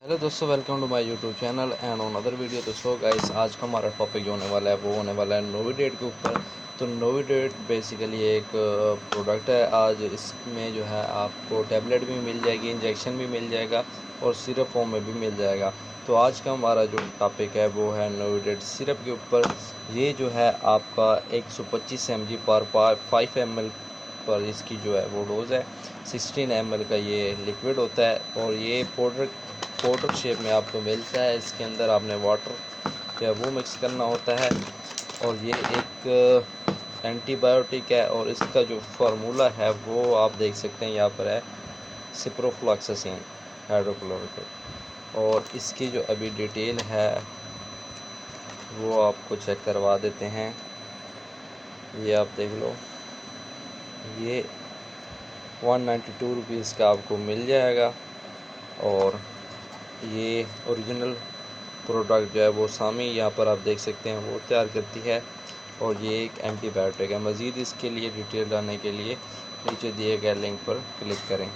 Hello दोस्तों, welcome to my YouTube channel and on other video. दोस्तों guys, आज का हमारा टॉपिक जो होने वाला है वो होने वाला है नोविडेट के ऊपर। तो नोविडेट बेसिकली एक प्रोडक्ट है। आज इसमें जो है आपको टैबलेट भी मिल जाएगी, इंजेक्शन भी मिल जाएगा और सिरप फॉर्म में भी मिल जाएगा। तो आज का हमारा जो टॉपिक है वो है नोविडेट सिरप के ऊपर। ये जो है आपका 125 mg पर 5 ml पर इसकी जो है वो डोज़ है। 16 ml का ये लिक्विड होता है और ये पाउडर शेप में आपको मिलता है। इसके अंदर आपने वाटर जो है वो मिक्स करना होता है और ये एक एंटीबायोटिक है। और इसका जो फार्मूला है वो आप देख सकते हैं यहाँ पर है, सिप्रोफ्लॉक्सासिन हाइड्रोक्लोराइड। और इसकी जो अभी डिटेल है वो आपको चेक करवा देते हैं। ये आप देख लो, ये 192 रुपीज़ का आपको मिल जाएगा। और ये ओरिजिनल प्रोडक्ट जो है वो सामी यहाँ पर आप देख सकते हैं वो तैयार करती है। और ये एक एंटीबायोटिक है। मज़ीद इसके लिए डिटेल जानने के लिए नीचे दिए गए लिंक पर क्लिक करें।